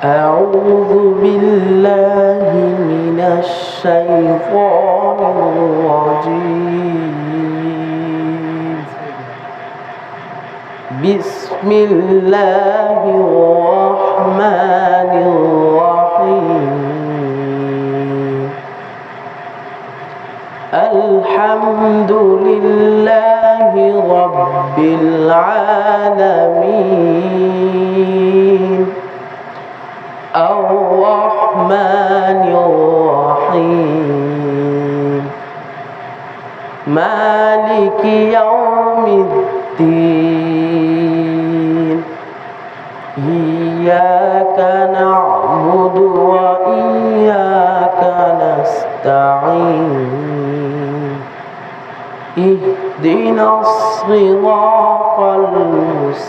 أعوذ بالله من الشيطان الرجيم. بسم الله الرحمن الرحيم. الحمد لله رب العالمين الرحمن الرحيم مالك يوم الدين. إياك نعبد وإياك نستعين. اهدنا الصراط المستقيم